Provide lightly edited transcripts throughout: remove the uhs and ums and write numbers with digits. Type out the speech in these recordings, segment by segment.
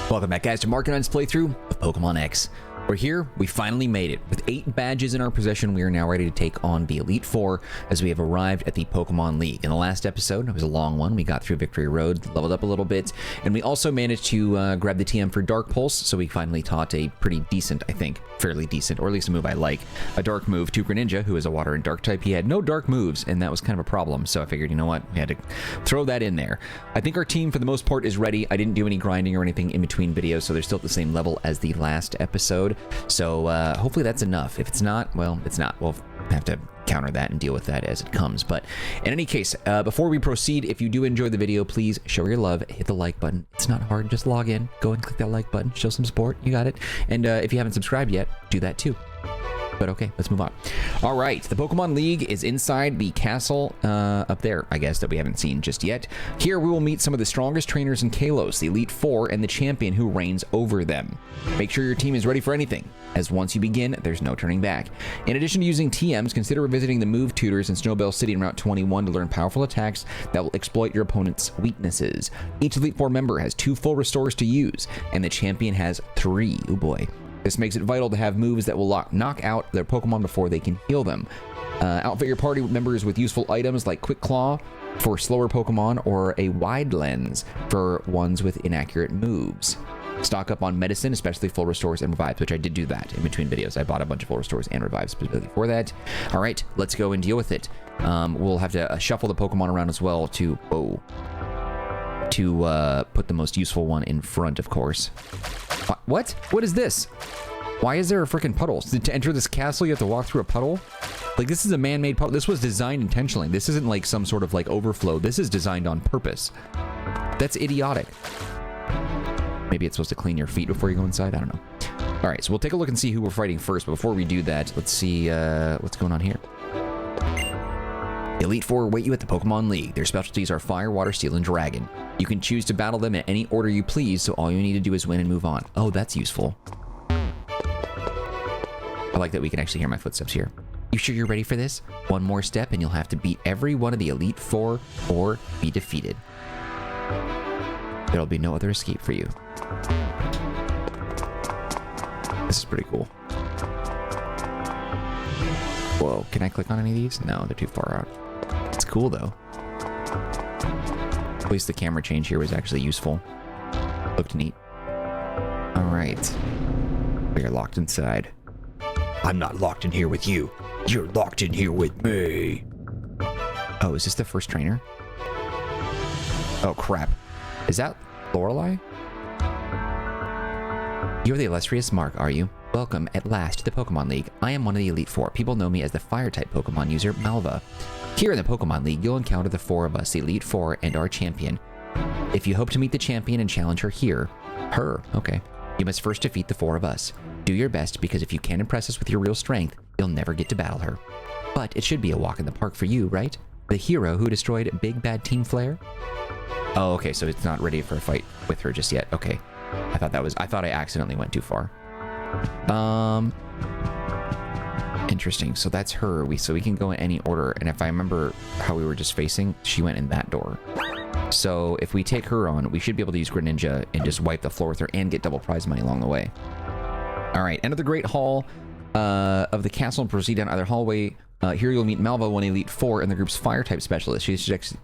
Welcome back, guys, to Marcanine's playthrough of Pokémon X. We're here, we finally made it. With 8 badges in our possession, we are now ready to take on the Elite Four as we have arrived at the Pokémon League. In the last episode, it was a long one, we got through Victory Road, leveled up a little bit, and we also managed to grab the TM for Dark Pulse, so we finally taught a pretty decent, I think, fairly decent, or at least a move I like, a Dark move to Greninja, who is a Water and Dark type. He had no Dark moves, and that was kind of a problem, so I figured, you know what, we had to throw that in there. I think our team, for the most part, is ready. I didn't do any grinding or anything in between videos, so they're still at the same level as the last episode. So hopefully that's enough. If it's not, well, it's not. We'll have to counter that and deal with that as it comes. But in any case, before we proceed, if you do enjoy the video, please show your love. Hit the like button. It's not hard. Just log in. Go and click that like button. Show some support. You got it. And if you haven't subscribed yet, do that too. But okay, let's move on. All right, the Pokemon League is inside the castle up there, I guess, that we haven't seen just yet. Here we will meet some of the strongest trainers in Kalos, the Elite Four, and the champion who reigns over them. Make sure your team is ready for anything, as once you begin, there's no turning back. In addition to using TMs, consider visiting the move tutors in Snowbell City in Route 21 to learn powerful attacks that will exploit your opponent's weaknesses. Each Elite Four member has 2 full restores to use, and the champion has 3. Oh boy. This makes it vital to have moves that will knock out their Pokemon before they can heal them. Outfit your party members with useful items like Quick Claw for slower Pokemon or a Wide Lens for ones with inaccurate moves. Stock up on medicine, especially full restores and revives, which I did do that in between videos. I bought a bunch of full restores and revives specifically for that. All right, let's go and deal with it. We'll have to shuffle the Pokemon around as well to put the most useful one in front, of course. What? What is this? Why is there a freaking puddle? To enter this castle, you have to walk through a puddle? Like, this is a man-made puddle. This was designed intentionally. This isn't like some sort of like overflow. This is designed on purpose. That's idiotic. Maybe it's supposed to clean your feet before you go inside? I don't know. All right, so we'll take a look and see who we're fighting first. But before we do that, let's see what's going on here. The Elite Four await you at the Pokemon League. Their specialties are Fire, Water, Steel, and Dragon. You can choose to battle them in any order you please, so all you need to do is win and move on. Oh, that's useful. I like that we can actually hear my footsteps here. You sure you're ready for this? One more step and you'll have to beat every one of the Elite Four or be defeated. There'll be no other escape for you. This is pretty cool. Whoa, can I click on any of these? No, they're too far out. It's cool though. At least the camera change here was actually useful. Looked neat. All right. We are locked inside. I'm not locked in here with you. You're locked in here with me. Oh, is this the first trainer? Oh, crap. Is that Lorelei? You're the illustrious Mark, are you? Welcome at last to the Pokemon League. I am one of the Elite Four. People know me as the Fire-type Pokemon user, Malva. Here in the Pokemon League, you'll encounter the 4 of us, the Elite Four, and our champion. If you hope to meet the champion and challenge her here, okay, you must first defeat the 4 of us. Do your best, because if you can't impress us with your real strength, you'll never get to battle her. But it should be a walk in the park for you, right? The hero who destroyed Big Bad Team Flare? Oh, okay, so it's not ready for a fight with her just yet. Okay. I thought I accidentally went too far. Interesting. So that's her. So we can go in any order. And if I remember how we were just facing, she went in that door. So if we take her on, we should be able to use Greninja and just wipe the floor with her and get double prize money along the way. All right. Enter the Great Hall of the castle and proceed down either hallway. Here you'll meet Malva, one Elite Four, and the group's Fire-type specialist. She suggests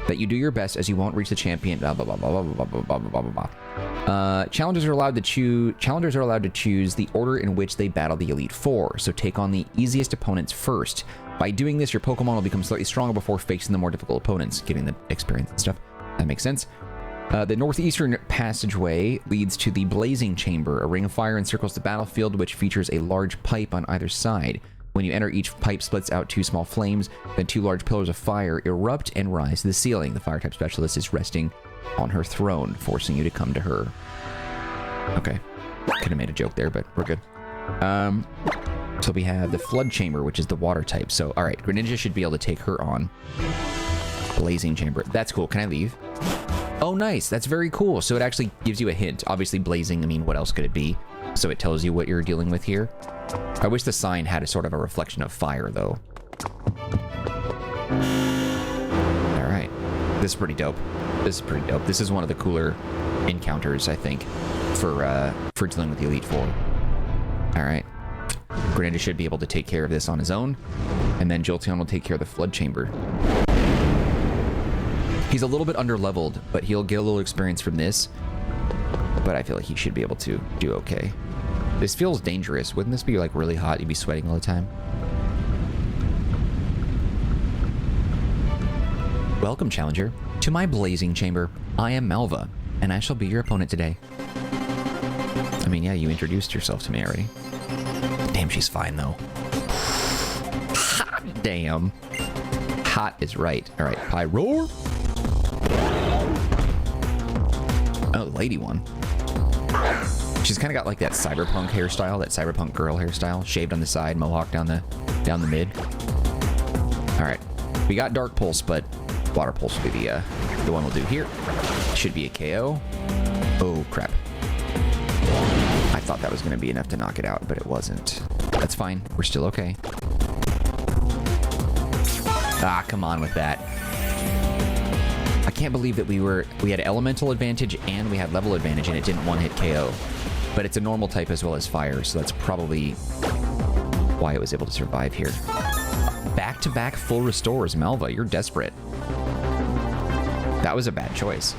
that you do your best as you won't reach the champion. Blah, blah, blah, blah, blah, blah, blah, blah, blah, blah. Challengers are allowed to choose the order in which they battle the Elite Four. So take on the easiest opponents first. By doing this, your Pokemon will become slightly stronger before facing the more difficult opponents, giving them experience and stuff. That makes sense. The northeastern passageway leads to the Blazing Chamber. A ring of fire encircles the battlefield, which features a large pipe on either side. When you enter, each pipe splits out 2 small flames, then 2 large pillars of fire erupt and rise to the ceiling. The Fire-type specialist is resting on her throne, forcing you to come to her. Okay. Could have made a joke there, but we're good. So we have the Flood Chamber, which is the water type. So, all right, Greninja should be able to take her on. Blazing Chamber. That's cool. Can I leave? Oh, nice. That's very cool. So it actually gives you a hint. Obviously, blazing, I mean, what else could it be? So it tells you what you're dealing with here. I wish the sign had a sort of a reflection of fire, though. All right. This is pretty dope. This is pretty dope. This is one of the cooler encounters, I think, for dealing with the Elite Four. All right. Greninja should be able to take care of this on his own, and then Jolteon will take care of the Flood Chamber. He's a little bit under-leveled, but he'll get a little experience from this, but I feel like he should be able to do okay. This feels dangerous. Wouldn't this be, like, really hot? You'd be sweating all the time. Welcome, Challenger, to my blazing chamber. I am Malva, and I shall be your opponent today. I mean, yeah, you introduced yourself to me already. Damn, she's fine, though. Hot damn. Hot is right. All right, Pyroar. Oh, lady one. She's kind of got like that cyberpunk hairstyle, that cyberpunk girl hairstyle, shaved on the side, mohawk down the mid. All right, we got Dark Pulse, but Water Pulse will be the one we'll do here. Should be a KO. Oh crap! I thought that was going to be enough to knock it out, but it wasn't. That's fine. We're still okay. Ah, come on with that. I can't believe that we had elemental advantage and we had level advantage and it didn't one-hit KO. But it's a normal type as well as fire, so that's probably why it was able to survive here. Back-to-back full restores. Malva, you're desperate. That was a bad choice.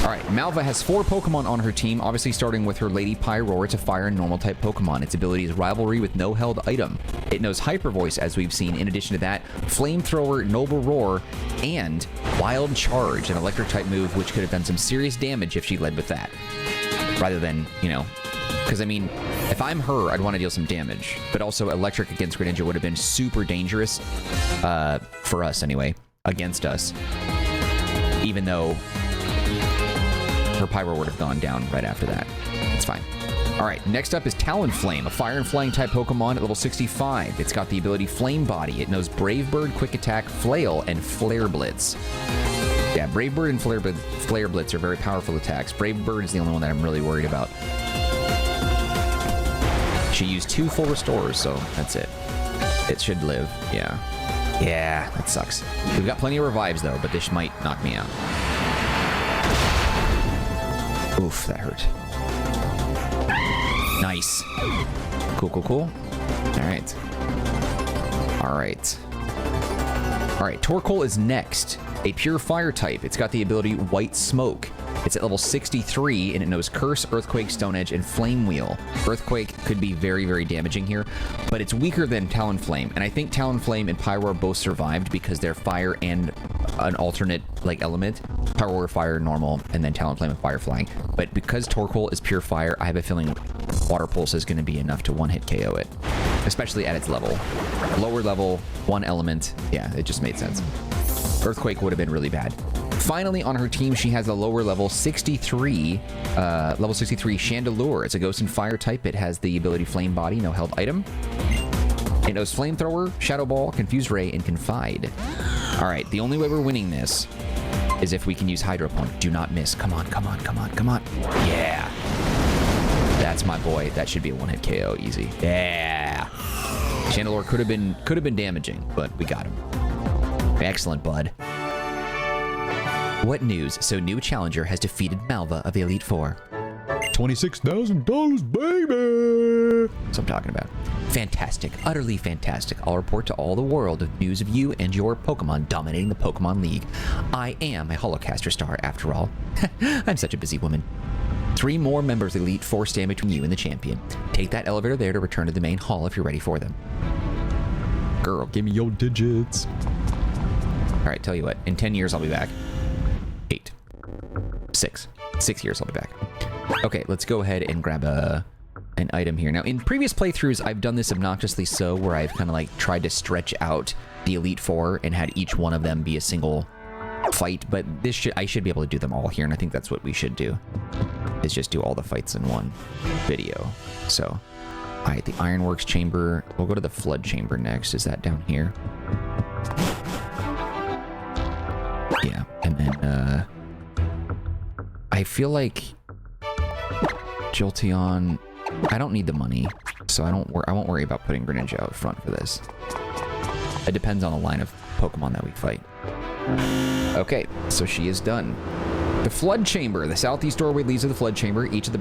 All right, Malva has 4 Pokemon on her team, obviously starting with her Lady Pyroar. It's a fire and normal type Pokemon. Its ability is Rivalry with no held item. It knows Hyper Voice, as we've seen. In addition to that, Flamethrower, Noble Roar, and Wild Charge, an electric type move, which could have done some serious damage if she led with that. Rather than, you know, because I mean, if I'm her, I'd want to deal some damage. But also, electric against Greninja would have been super dangerous, for us anyway, against us. Even though her Pyro would have gone down right after that. It's fine. All right, next up is Talonflame, a fire and flying type Pokemon at level 65. It's got the ability Flame Body. It knows Brave Bird, Quick Attack, Flail, and Flare Blitz. Yeah, Brave Bird and Flare Blitz are very powerful attacks. Brave Bird is the only one that I'm really worried about. She used 2 full restores, so that's it. It should live, yeah. Yeah, that sucks. We've got plenty of revives, though, but this might knock me out. Oof, that hurt. Nice. Cool, cool, cool. All right. All right. All right, Torkoal is next. A pure fire type. It's got the ability White Smoke. It's at level 63, and it knows Curse, Earthquake, Stone Edge, and Flame Wheel. Earthquake could be very, very damaging here, but it's weaker than Talonflame. And I think Talonflame and Pyroar both survived because they're fire and an alternate, like, element. Pyroar, fire, normal, and then Talonflame and fire flying. But because Torkoal is pure fire, I have a feeling Water Pulse is going to be enough to one-hit KO it. Especially at its level. Lower level, one element. Yeah, it just made sense. Earthquake would have been really bad. Finally, on her team, she has a lower level 63, Chandelure. It's a Ghost and Fire type. It has the ability Flame Body, no held item. It knows Flamethrower, Shadow Ball, Confuse Ray, and Confide. All right, the only way we're winning this is if we can use Hydro Pump. Do not miss. Come on, come on, come on, come on. Yeah. That's my boy. That should be a one-hit KO, easy. Yeah. Chandelure could have been damaging, but we got him. Excellent, bud. What news? So new challenger has defeated Malva of the Elite Four. $26,000, baby! That's what I'm talking about. Fantastic. Utterly fantastic. I'll report to all the world of news of you and your Pokemon dominating the Pokemon League. I am a Holocaster star, after all. I'm such a busy woman. 3 more members of the Elite Four stand between you and the champion. Take that elevator there to return to the main hall if you're ready for them. Girl, give me your digits. All right, tell you what. In 10 years, I'll be back. 8. 6. 6 years, I'll be back. Okay, let's go ahead and grab an item here. Now, in previous playthroughs, I've done this obnoxiously so, where I've kind of like tried to stretch out the Elite Four and had each one of them be a single fight, but I should be able to do them all here, and I think that's what we should do, is just do all the fights in one video. So, all right, the Ironworks Chamber. We'll go to the Flood Chamber next. Is that down here? Yeah, and then, I feel like Jolteon, I don't need the money, so I won't worry about putting Greninja out front for this. It depends on the line of Pokemon that we fight. Okay, so she is done. The Flood Chamber. The southeast doorway leads to the Flood Chamber. Each side of the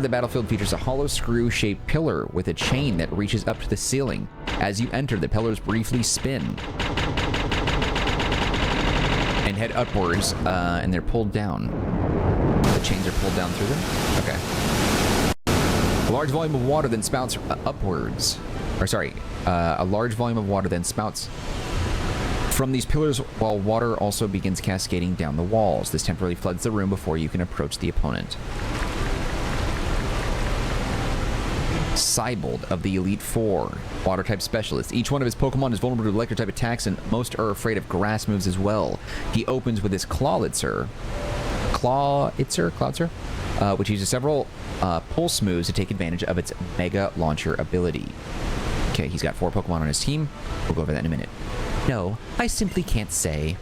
battlefield features a hollow screw-shaped pillar with a chain that reaches up to the ceiling. As you enter, the pillars briefly spin and head upwards, and they're pulled down. The chains are pulled down through them? Okay. A large volume of water then spouts upwards. Or sorry, a large volume of water then spouts from these pillars, while water also begins cascading down the walls. This temporarily floods the room before you can approach the opponent. Siebold of the Elite Four, Water-type specialist. Each one of his Pokemon is vulnerable to Electric-type attacks, and most are afraid of Grass moves as well. He opens with his Clawitzer, which uses several Pulse moves to take advantage of its Mega Launcher ability. Okay, he's got 4 Pokemon on his team. We'll go over that in a minute. No, I simply can't say.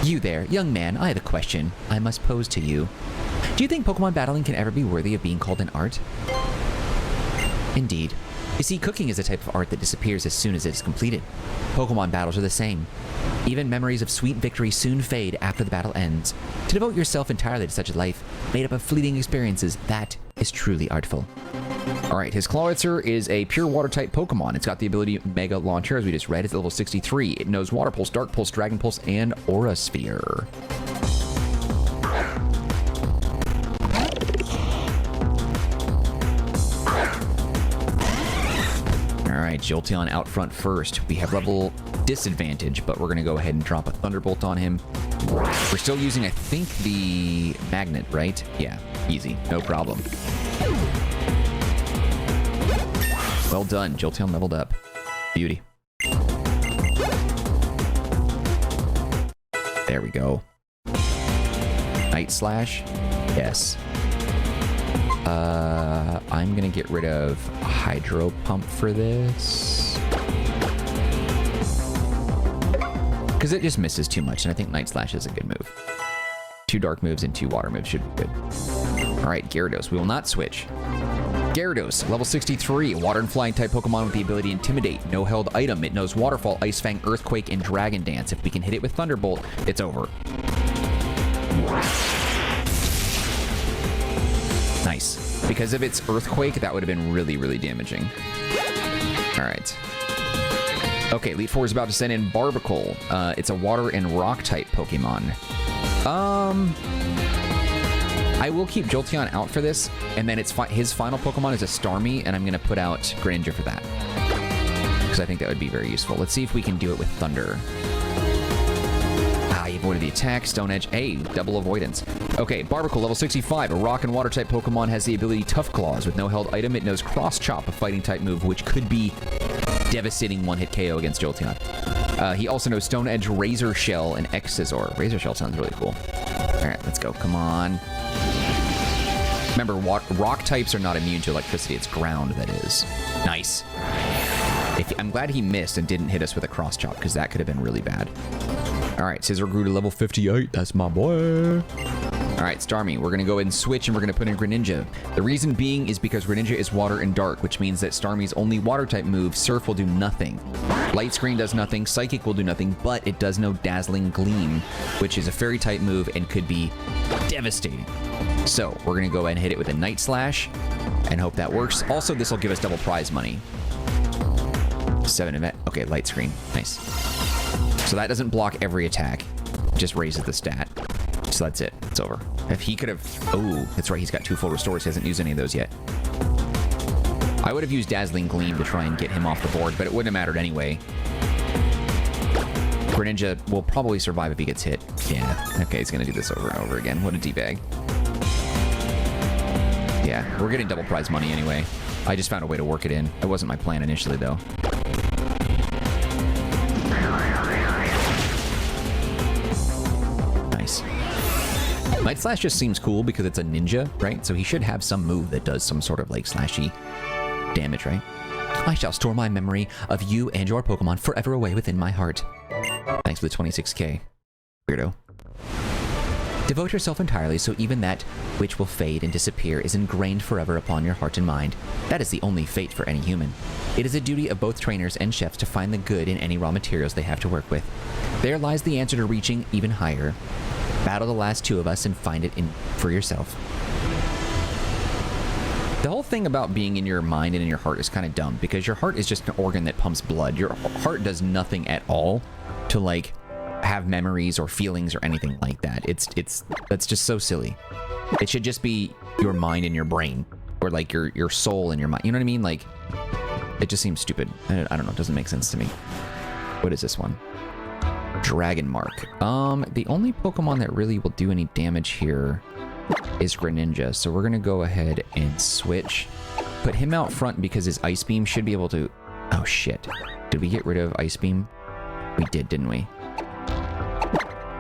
You there, young man, I have a question I must pose to you. Do you think Pokemon battling can ever be worthy of being called an art? Indeed. You see, cooking is a type of art that disappears as soon as it is completed. Pokemon battles are the same. Even memories of sweet victory soon fade after the battle ends. To devote yourself entirely to such a life, made up of fleeting experiences, that is truly artful. Alright, his Clawitzer is a pure Water-type Pokemon. It's got the ability Mega Launcher, as we just read. It's level 63. It knows Water Pulse, Dark Pulse, Dragon Pulse, and Aura Sphere. Alright, Jolteon out front first. We have level disadvantage, but we're going to go ahead and drop a Thunderbolt on him. We're still using, I think, the Magnet, right? Yeah, easy. No problem. Well done. Jolteon leveled up. Beauty. There we go. Night Slash. Yes. I'm gonna get rid of Hydro Pump for this. Because it just misses too much, and I think Night Slash is a good move. 2 dark moves and 2 water moves should be good. Alright, Gyarados. We will not switch. Gyarados, level 63, Water and Flying type Pokemon with the ability Intimidate. No held item. It knows Waterfall, Ice Fang, Earthquake, and Dragon Dance. If we can hit it with Thunderbolt, it's over. Nice. Because of its Earthquake, that would have been really, really damaging. Alright. Okay, Elite Four is about to send in Barbicle. It's a Water and Rock type Pokemon. I will keep Jolteon out for this, and then his final Pokemon is a Starmie, and I'm going to put out Greninja for that. Because I think that would be very useful. Let's see if we can do it with Thunder. Ah, you avoided the attack. Stone Edge. Hey, double avoidance. Okay, Barbicle, level 65. A Rock and Water-type Pokemon has the ability Tough Claws. With no held item, it knows Cross Chop, a Fighting-type move, which could be devastating one-hit KO against Jolteon. He also knows Stone Edge, Razor Shell, and X-Scissor. Razor Shell sounds really cool. All right, let's go. Come on. Remember, rock types are not immune to electricity. It's ground that is. Nice. I'm glad he missed and didn't hit us with a cross chop, because that could have been really bad. All right, Scizor grew to level 58. That's my boy. All right, Starmie, we're going to go ahead and switch, and we're going to put in Greninja. The reason being is because Greninja is Water and Dark, which means that Starmie's only Water-type move, Surf, will do nothing. Light Screen does nothing, Psychic will do nothing, but it does know Dazzling Gleam, which is a Fairy-type move and could be devastating. So, we're going to go ahead and hit it with a Night Slash and hope that works. Also, this will give us double prize money. 7 event. Okay, Light Screen. Nice. So that doesn't block every attack. It just raises the stat. So that's it. It's over. If he could have... Oh, that's right. He's got 2 full restores. He hasn't used any of those yet. I would have used Dazzling Gleam to try and get him off the board, but it wouldn't have mattered anyway. Greninja will probably survive if he gets hit. Yeah. Okay, he's going to do this over and over again. What a D-bag. Yeah, we're getting double prize money anyway. I just found a way to work it in. That wasn't my plan initially, though. Nice. Night Slash just seems cool because it's a ninja, right? So he should have some move that does some sort of, like, slashy damage, right? I shall store my memory of you and your Pokemon forever away within my heart. Thanks for the 26k. Weirdo. Devote yourself entirely so even that which will fade and disappear is ingrained forever upon your heart and mind. That is the only fate for any human. It is a duty of both trainers and chefs to find the good in any raw materials they have to work with. There lies the answer to reaching even higher. Battle the last two of us and find it for yourself. The whole thing about being in your mind and in your heart is kind of dumb, because your heart is just an organ that pumps blood. Your heart does nothing at all to, like, have memories or feelings or anything like that. That's just so silly. It should just be your mind and your brain, or like your soul and your mind. You know what I mean? Like, it just seems stupid. I don't know. It doesn't make sense to me. What is this one? Dragon Mark. The only Pokemon that really will do any damage here is Greninja. So we're gonna go ahead and switch. Put him out front because his Ice Beam should be able to... Oh shit. Did we get rid of Ice Beam? We did, didn't we?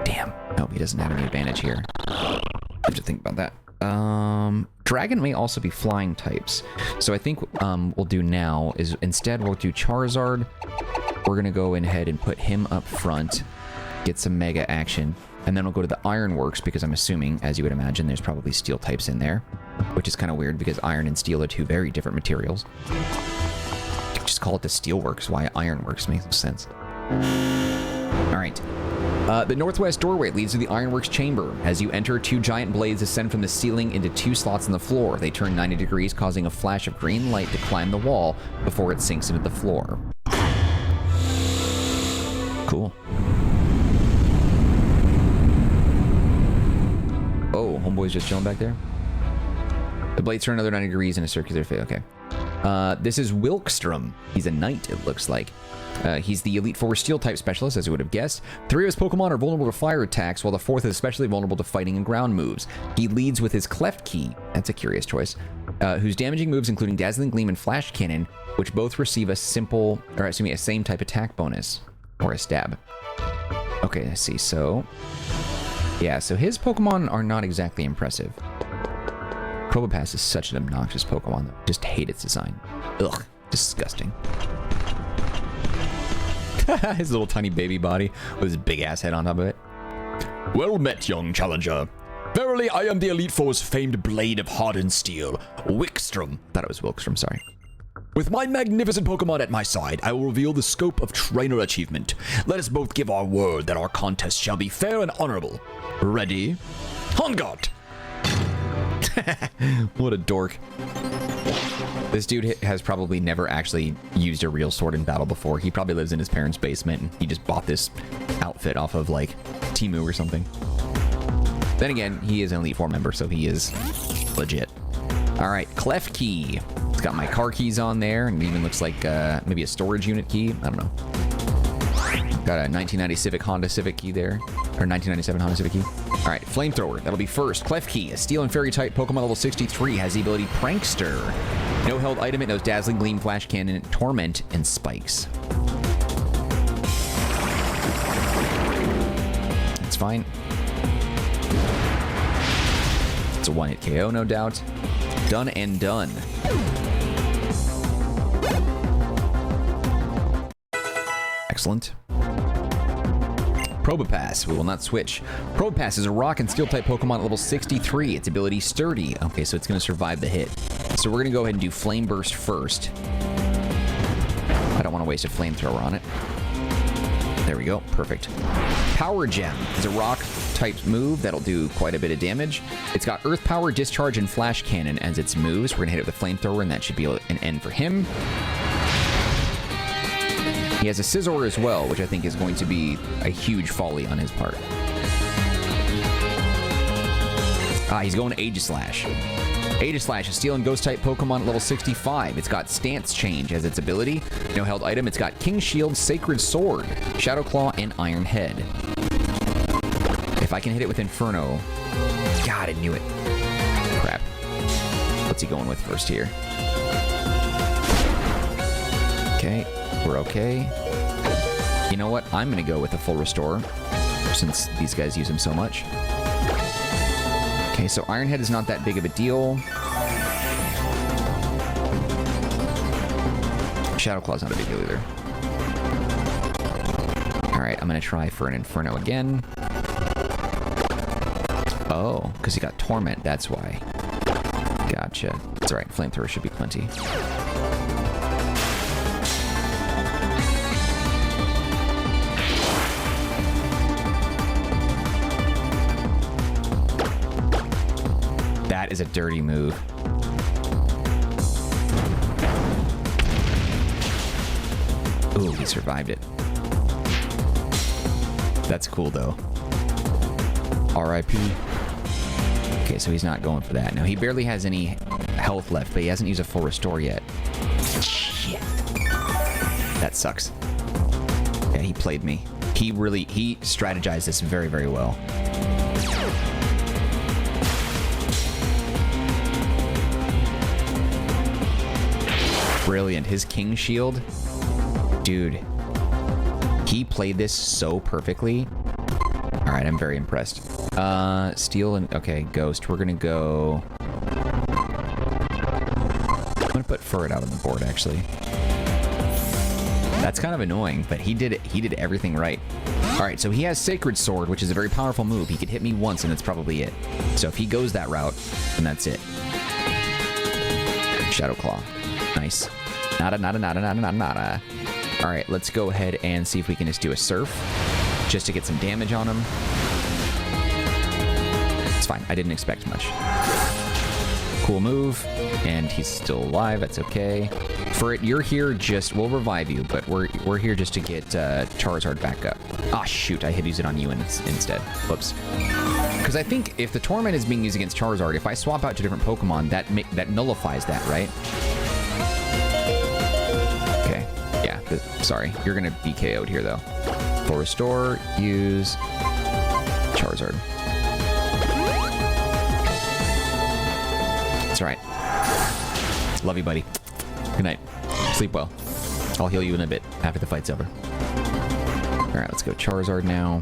Damn. Nope, he doesn't have any advantage here. I have to think about that. Dragon may also be flying types. So I think we'll do now is instead we'll do Charizard. We're going to go ahead and put him up front, get some mega action, and then we'll go to the Ironworks because I'm assuming, as you would imagine, there's probably steel types in there, which is kind of weird because iron and steel are two very different materials. Just call it the Steelworks. Why Ironworks makes no sense. All right. The northwest doorway leads to the Ironworks chamber. As you enter, two giant blades ascend from the ceiling into two slots in the floor. They turn 90 degrees, causing a flash of green light to climb the wall before it sinks into the floor. Cool. Oh, homeboy's just chilling back there. The blades turn another 90 degrees in a circular phase. Okay. This is Wikstrom. He's a knight, it looks like. He's the Elite Four Steel type specialist, as you would have guessed. 3 of his Pokemon are vulnerable to fire attacks, while the 4th is especially vulnerable to fighting and ground moves. He leads with his Cleft Key. That's a curious choice. Whose damaging moves, including Dazzling Gleam and Flash Cannon, which both receive a same type attack bonus. Or a stab. Okay, let's see. So, yeah, so his Pokemon are not exactly impressive. Probopass is such an obnoxious Pokemon. I just hate its design. Ugh, disgusting. His little tiny baby body with his big ass head on top of it. Well met, young challenger. Verily, I am the Elite Four's famed blade of hardened steel, Wikstrom. Thought it was Wikstrom, sorry. With my magnificent Pokemon at my side, I will reveal the scope of trainer achievement. Let us both give our word that our contest shall be fair and honorable. Ready? On guard! What a dork. This dude has probably never actually used a real sword in battle before. He probably lives in his parents' basement and he just bought this outfit off of like Temu or something. Then again, he is an Elite Four member, so he is legit. All right, Cleft Key. It's got my car keys on there, and it even looks like maybe a storage unit key. I don't know. Got a 1990 Honda Civic key there, or 1997 Honda Civic key. All right, Flamethrower. That'll be first. Cleft Key, a Steel and Fairy type Pokemon level 63, has the ability Prankster. No held item. It knows Dazzling Gleam, Flash Cannon, Torment, and Spikes. That's fine. It's a one-hit KO, no doubt. Done and done. Excellent. Probopass. We will not switch. Probopass is a rock and steel type Pokemon at level 63. Its ability Sturdy. Okay, so it's going to survive the hit. So we're going to go ahead and do Flame Burst first. I don't want to waste a flamethrower on it. There we go. Perfect. Power Gem is a rock type move that'll do quite a bit of damage. It's got Earth Power, Discharge, and Flash Cannon as its moves. We're going to hit it with a flamethrower, and that should be an end for him. He has a Scizor as well, which I think is going to be a huge folly on his part. He's going to Aegislash. Aegislash, a Steel and Ghost type Pokemon at level 65. It's got Stance Change as its ability. No held item. It's got King Shield, Sacred Sword, Shadow Claw, and Iron Head. If I can hit it with Inferno... God, I knew it. Crap. What's he going with first here? Okay, we're okay. You know what? I'm going to go with a full restore, since these guys use him so much. Okay, so Iron Head is not that big of a deal. Shadow Claw's not a big deal either. Alright, I'm going to try for an Inferno again. Oh, because he got Torment, that's why. Gotcha. That's alright, Flamethrower should be plenty. That is a dirty move. Ooh, he survived it. That's cool, though. R.I.P. Okay, so he's not going for that. Now, he barely has any health left, but he hasn't used a full restore yet. Shit. That sucks. Yeah, he played me. He strategized this very, very well. Brilliant. His King Shield. Dude. He played this so perfectly. All right, I'm very impressed. Steel and... Okay, Ghost. We're gonna go... I'm gonna put Furret out on the board, actually. That's kind of annoying, but he did it. He did everything right. All right, so he has Sacred Sword, which is a very powerful move. He could hit me once, and that's probably it. So if he goes that route, then that's it. Shadow Claw. Nice. Nada. All right, let's go ahead and see if we can just do a Surf, just to get some damage on him. It's fine. I didn't expect much. Cool move, and he's still alive. That's okay. For it, you're here just... We'll revive you, but we're here just to get Charizard back up. Ah, shoot. I had used it on you instead. Whoops. Because I think if the Torment is being used against Charizard, if I swap out to different Pokemon, that nullifies that, right? Okay. Yeah. Sorry. You're going to be KO'd here, though. For Restore, use Charizard. That's right. Love you, buddy. Good night. Sleep well. I'll heal you in a bit after the fight's over. All right, let's go Charizard now.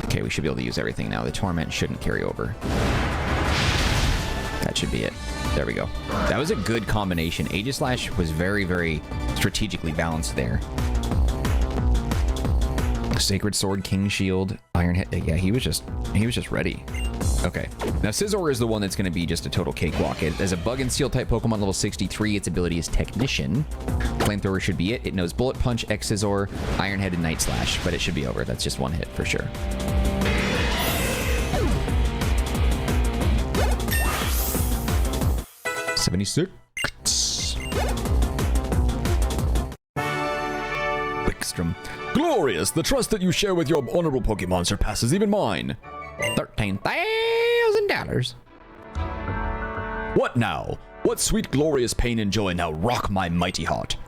Okay, we should be able to use everything now. The Torment shouldn't carry over. That should be it. There we go. That was a good combination. Aegislash was very, very strategically balanced there. Sacred Sword, King Shield, Iron Head. Yeah, he was just ready. Okay. Now Scizor is the one that's going to be just a total cakewalk. As a Bug and Steel type Pokemon level 63, its ability is Technician. Flamethrower should be it. It knows Bullet Punch, X Scizor, Iron Head, and Night Slash, but it should be over. That's just one hit for sure. $76. Wikstrom. Glorious! The trust that you share with your honorable Pokemon surpasses even mine. $13,000. What now? What sweet glorious pain and joy now rock my mighty heart?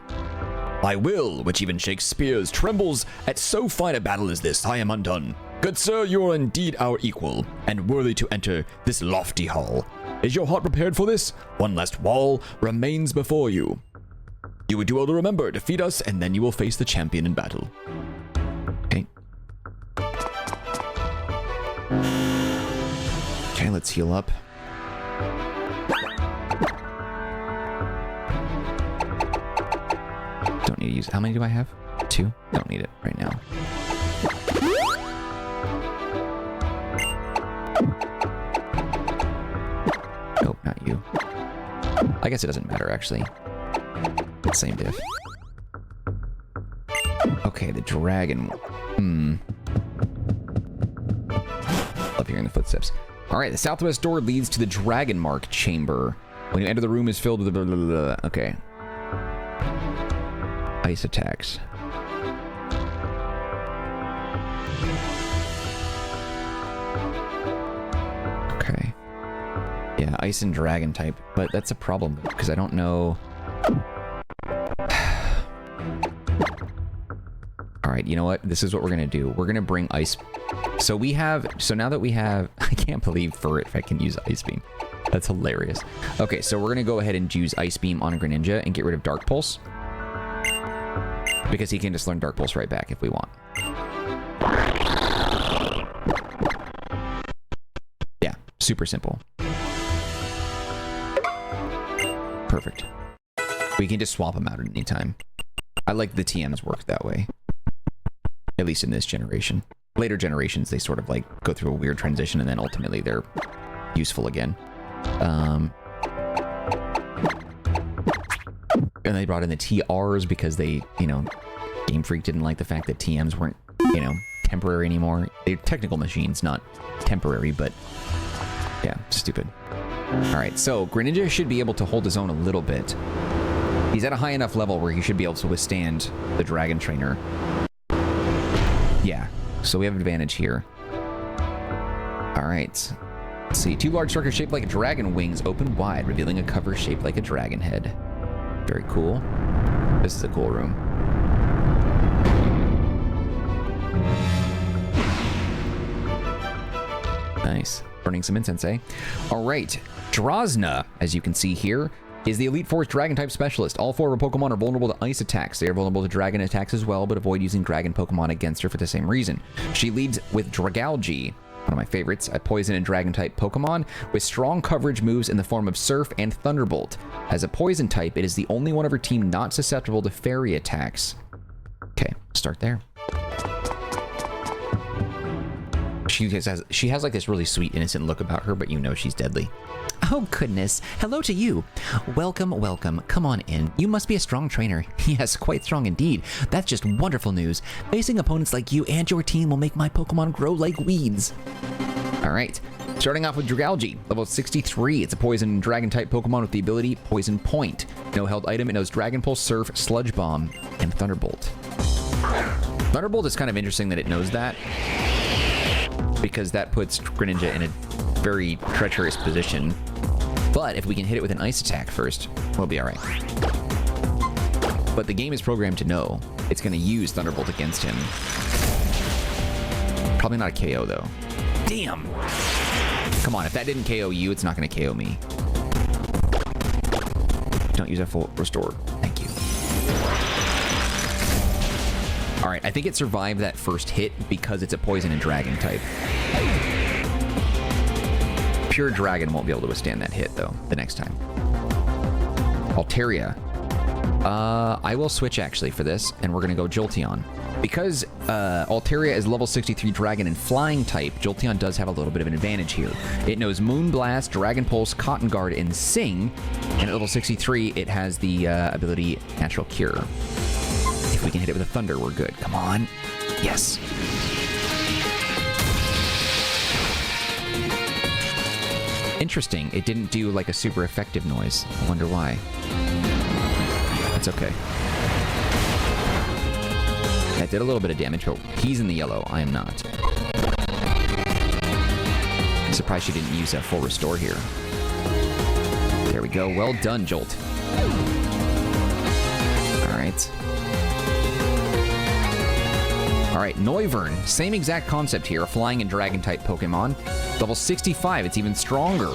My will, which even Shakespeare's trembles at so fine a battle as this, I am undone. Good sir, you are indeed our equal, and worthy to enter this lofty hall. Is your heart prepared for this? One last wall remains before you. You would do well to remember, defeat us, and then you will face the champion in battle. Okay. Okay, let's heal up. Don't need to use... How many do I have? 2? Don't need it right now. Nope, not you. I guess it doesn't matter, actually. Same diff. Okay, the dragon. Love hearing the footsteps. All right, the southwest door leads to the Dragon Mark Chamber. When you enter, the room is filled with blah, blah, blah, blah. Okay. Ice attacks. Okay. Yeah, ice and dragon type, but that's a problem because I don't know. All right, you know what? This is what we're going to do. We're going to bring Ice... So now that we have... I can't believe Furret if I can use Ice Beam. That's hilarious. Okay, so we're going to go ahead and use Ice Beam on Greninja and get rid of Dark Pulse. Because he can just learn Dark Pulse right back if we want. Yeah, super simple. Perfect. We can just swap them out at any time. I like the TMs work that way. At least in this generation. Later generations, they sort of like go through a weird transition and then ultimately they're useful again. And they brought in the TRs because they, you know, Game Freak didn't like the fact that TMs weren't, you know, temporary anymore. They're technical machines, not temporary, but yeah, stupid. All right, so Greninja should be able to hold his own a little bit. He's at a high enough level where he should be able to withstand the Dragon Trainer. Yeah, so we have advantage here. All right. Let's see. 2 large structures shaped like dragon wings open wide, revealing a cover shaped like a dragon head. Very cool. This is a cool room. Nice. Burning some incense, eh? All right. Drasna, as you can see here, is the Elite Four's Dragon-type specialist. All 4 of her Pokemon are vulnerable to ice attacks. They are vulnerable to dragon attacks as well, but avoid using dragon Pokemon against her for the same reason. She leads with Dragalge, one of my favorites, a poison and dragon-type Pokemon with strong coverage moves in the form of Surf and Thunderbolt. As a poison type, it is the only one of her team not susceptible to fairy attacks. Okay, start there. She has like this really sweet, innocent look about her, but you know she's deadly. Oh, goodness. Hello to you. Welcome, welcome. Come on in. You must be a strong trainer. Yes, quite strong indeed. That's just wonderful news. Facing opponents like you and your team will make my Pokemon grow like weeds. All right. Starting off with Dragalge, level 63. It's a poison and dragon-type Pokemon with the ability Poison Point. No held item. It knows Dragon Pulse, Surf, Sludge Bomb, and Thunderbolt. Thunderbolt is kind of interesting that it knows that, because that puts Greninja in a very treacherous position. But if we can hit it with an ice attack first, we'll be all right. But the game is programmed to know it's going to use Thunderbolt against him. Probably not a KO, though. Damn! Come on, if that didn't KO you, it's not going to KO me. Don't use that full restore. Thank you. All right, I think it survived that first hit because it's a poison and dragon type. Pure dragon won't be able to withstand that hit, though, the next time. Altaria. I will switch, actually, for this, and we're going to go Jolteon. Because Altaria is level 63 dragon and flying type, Jolteon does have a little bit of an advantage here. It knows Moonblast, Dragon Pulse, Cotton Guard, and Sing. And at level 63, it has the ability Natural Cure. If we can hit it with a Thunder, we're good. Come on. Yes. Interesting. It didn't do like a super effective noise. I wonder why. That's okay. That did a little bit of damage, but he's in the yellow. I am not. I'm surprised she didn't use a full restore here. There we go. Well done, Jolt. All right. All right, Noivern, same exact concept here, a flying and dragon-type Pokemon. Level 65, it's even stronger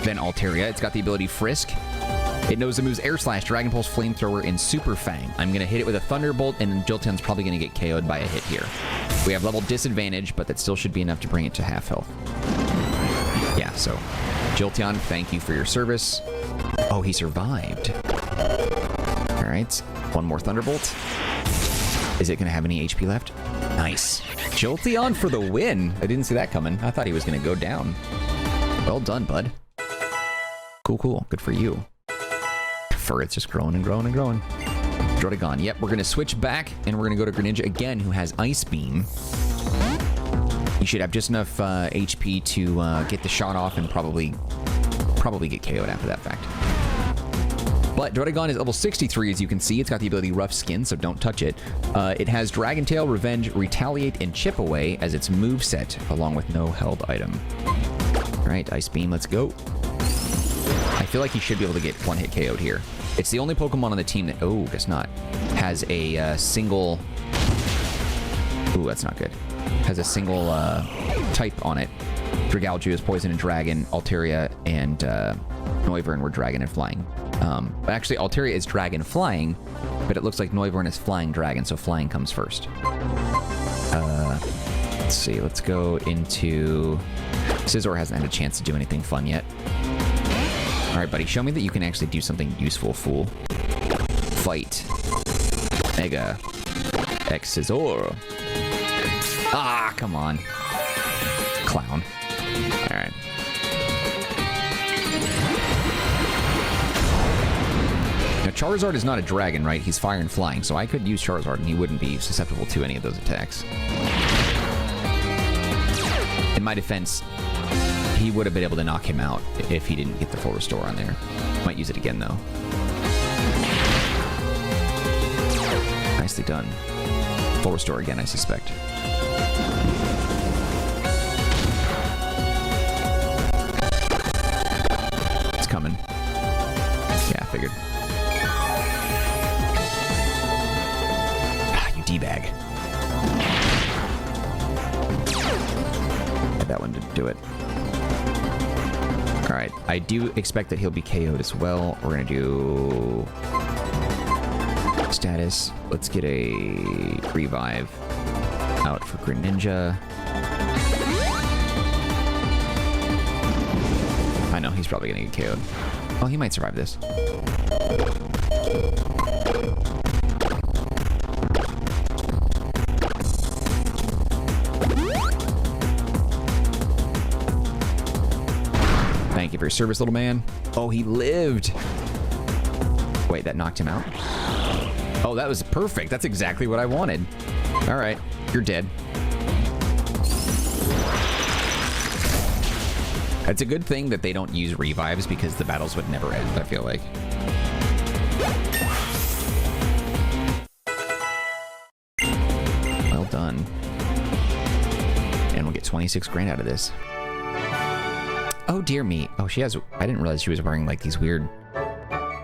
than Altaria. It's got the ability Frisk. It knows the moves Air Slash, Dragon Pulse, Flamethrower, and Super Fang. I'm going to hit it with a Thunderbolt, and Jolteon's probably going to get KO'd by a hit here. We have level disadvantage, but that still should be enough to bring it to half health. Yeah, so Jolteon, thank you for your service. Oh, he survived. All right, one more Thunderbolt. Is it going to have any HP left? Nice. Jolteon for the win. I didn't see that coming. I thought he was going to go down. Well done, bud. Cool, cool. Good for you. Fur, it's just growing and growing and growing. Drotagon. Yep, we're going to switch back, and we're going to go to Greninja again, who has Ice Beam. You should have just enough HP to get the shot off and probably get KO'd after that fact. But Drotagon is level 63, as you can see. It's got the ability Rough Skin, so don't touch it. It has Dragon Tail, Revenge, Retaliate, and Chip Away as its moveset, along with no held item. All right, Ice Beam, let's go. I feel like he should be able to get one-hit KO'd here. It's the only Pokemon on the team that, oh, guess not, has a single... Ooh, that's not good. Has a single type on it. Dragalge is Poison and Dragon, Altaria and Noivern were Dragon and Flying. Actually, Altaria is Dragon Flying, but it looks like Noivern is Flying Dragon, so Flying comes first. Let's see, let's go into... Scizor hasn't had a chance to do anything fun yet. Alright, buddy, show me that you can actually do something useful, fool. Fight. Mega X Scizor. Ah, come on. Clown. All right. Now, Charizard is not a dragon, right? He's fire and flying, so I could use Charizard and he wouldn't be susceptible to any of those attacks. In my defense, he would have been able to knock him out if he didn't get the full restore on there. Might use it again, though. Nicely done. Full restore again, I suspect. It's coming. Yeah, I figured. Ah, you D-bag. Yeah, that one didn't do it. Alright, I do expect that he'll be KO'd as well. We're gonna do... status. Let's get a revive out for Greninja. I know, he's probably gonna get KO'd. Oh, he might survive this. Thank you for your service, little man. Oh, he lived. Wait, that knocked him out? Oh, that was perfect. That's exactly what I wanted. All right, you're dead. It's a good thing that they don't use revives because the battles would never end, I feel like. Well done. And we'll get 26 grand out of this. Oh, dear me. Oh, she has... I didn't realize she was wearing, like, these weird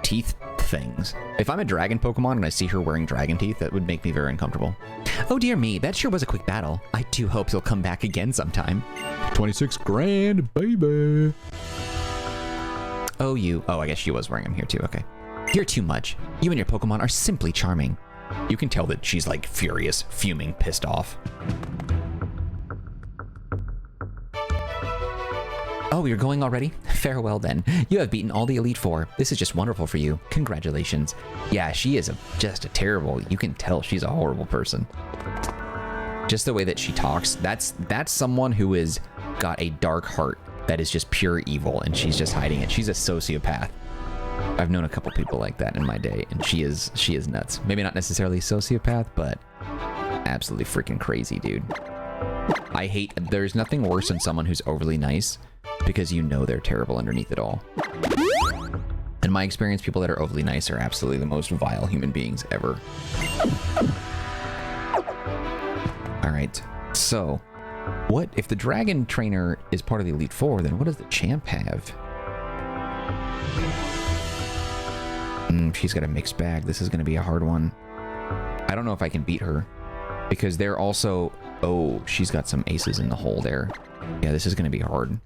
teeth things. If I'm a dragon Pokemon and I see her wearing dragon teeth, that would make me very uncomfortable. Oh, dear me. That sure was a quick battle. I do hope you'll come back again sometime. 26 grand, baby. Oh, you... Oh, I guess she was wearing them here, too. Okay. You're too much. You and your Pokemon are simply charming. You can tell that she's, like, furious, fuming, pissed off. Oh, you're going already? Farewell then. You have beaten all the Elite Four. This is just wonderful for you. Congratulations. Yeah, she is just a terrible... You can tell she's a horrible person. Just the way that she talks, that's someone who is got a dark heart that is just pure evil, and she's just hiding it. She's a sociopath. I've known a couple people like that in my day, and she is nuts. Maybe not necessarily a sociopath, but absolutely freaking crazy, dude. I hate... There's nothing worse than someone who's overly nice, because you know they're terrible underneath it all. In my experience, people that are overly nice are absolutely the most vile human beings ever. Alright, so... What... If the Dragon Trainer is part of the Elite Four, then what does the Champ have? She's got a mixed bag. This is going to be a hard one. I don't know if I can beat her, because they're also... Oh, she's got some aces in the hole there. Yeah, this is going to be hard.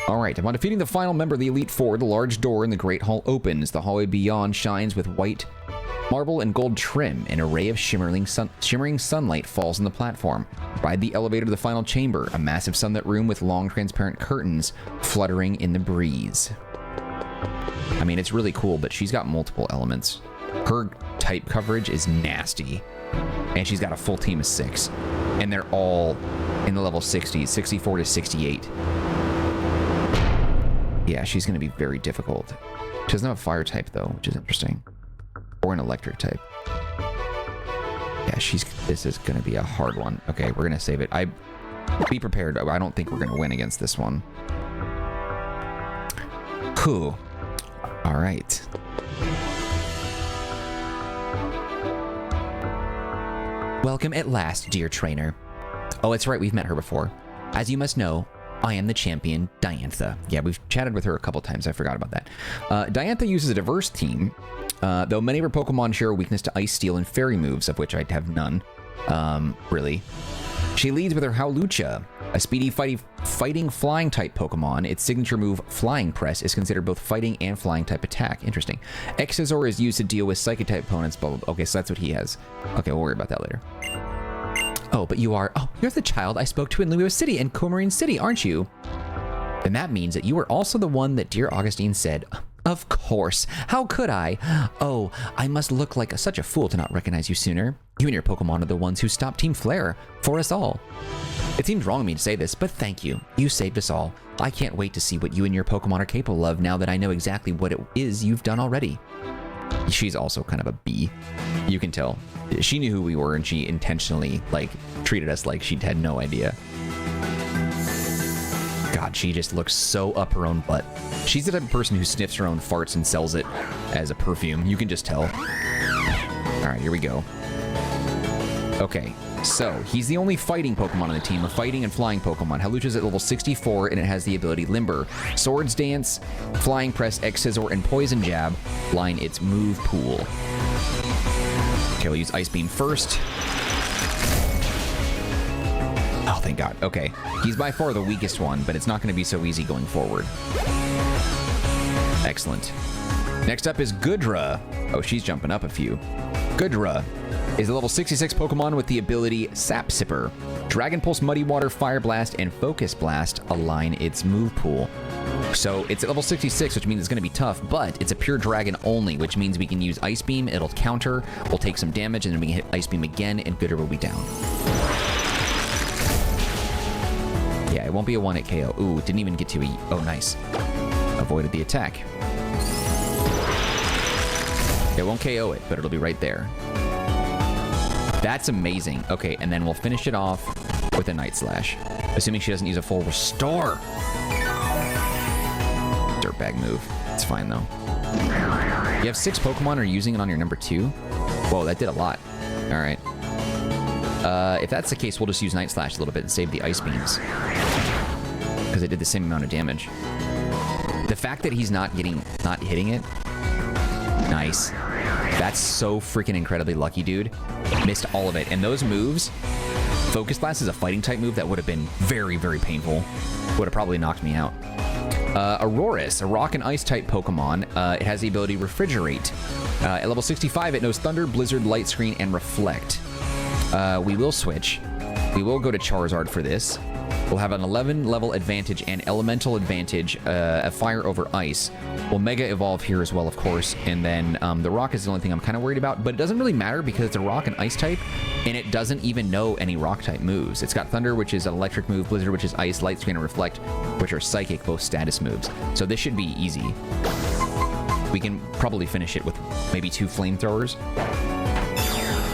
Alright, upon defeating the final member of the Elite Four, the large door in the Great Hall opens. The hallway beyond shines with white marble and gold trim. An array of shimmering sunlight falls on the platform. Ride the elevator to the final chamber, a massive sunlit room with long transparent curtains fluttering in the breeze. I mean, it's really cool, but she's got multiple elements. Her type coverage is nasty. And she's got a full team of 6. And they're all in the level 60s, 64 to 68. Yeah, she's going to be very difficult. She doesn't have a fire type, though, which is interesting. Or an electric type. Yeah, this is going to be a hard one. Okay, we're going to save it. Be prepared. I don't think we're going to win against this one. Whew. All right. Welcome at last, dear trainer. Oh, it's right, we've met her before. As you must know, I am the champion, Diantha. Yeah, we've chatted with her a couple times, I forgot about that. Diantha uses a diverse team, though many of her Pokemon share a weakness to Ice, Steel, and Fairy moves, of which I have none, really. She leads with her Howlucha, a speedy fighting flying type Pokemon. Its signature move, Flying Press, is considered both fighting and flying type attack. Interesting. Exazor is used to deal with psychic type opponents, blah, blah, blah. Okay, so that's what he has. Okay, we'll worry about that later. Oh, but you're the child I spoke to in Lumiose City and Coumarine City, aren't you? Then that means that you were also the one that dear Augustine said, Of course. How could I? Oh, I must look like such a fool to not recognize you sooner. You and your Pokemon are the ones who stopped Team Flare for us all. It seems wrong of me to say this, but thank you. You saved us all. I can't wait to see what you and your Pokemon are capable of now that I know exactly what it is you've done already. She's also kind of a B. You can tell. She knew who we were and she intentionally, like, treated us like she had no idea. God, she just looks so up her own butt. She's the type of person who sniffs her own farts and sells it as a perfume. You can just tell. All right, here we go. Okay, so he's the only fighting Pokemon on the team, a fighting and flying Pokemon. Hawlucha's at level 64, and it has the ability Limber. Swords Dance, Flying Press, X-Scissor, and Poison Jab line its move pool. Okay, we'll use Ice Beam first. Oh, thank God. Okay, he's by far the weakest one, but it's not going to be so easy going forward. Excellent. Next up is Goodra. Oh, she's jumping up a few. Goodra is a level 66 Pokemon with the ability Sap Sipper. Dragon Pulse, Muddy Water, Fire Blast, and Focus Blast align its move pool. So it's at level 66, which means it's going to be tough, but it's a pure dragon only, which means we can use Ice Beam, it'll counter, we'll take some damage, and then we can hit Ice Beam again, and Goodra will be down. Yeah, it won't be a 1-hit KO. Ooh, didn't even get to a... Oh, nice. Avoided the attack. It won't KO it, but it'll be right there. That's amazing. Okay, and then we'll finish it off with a Night Slash. Assuming she doesn't use a full restore. Dirtbag move. It's fine, though. You have 6 Pokemon are using it on your number 2? Whoa, that did a lot. All right. If that's the case, we'll just use Night Slash a little bit and save the Ice Beams. Because it did the same amount of damage. The fact that he's not hitting it. Nice. That's so freaking incredibly lucky, dude. Missed all of it. And those moves, Focus Blast is a fighting type move that would have been very, very painful. Would have probably knocked me out. Aurorus, a rock and ice type Pokemon. It has the ability Refrigerate. At level 65, it knows Thunder, Blizzard, Light Screen, and Reflect. We will switch. We will go to Charizard for this. We'll have an 11 level advantage and elemental advantage, a fire over ice. We'll mega evolve here as well, of course. And then the rock is the only thing I'm kind of worried about, but it doesn't really matter because it's a rock and ice type, and it doesn't even know any rock type moves. It's got Thunder, which is an electric move, Blizzard, which is ice, Light Screen, and Reflect, which are psychic, both status moves. So this should be easy. We can probably finish it with maybe 2 flamethrowers.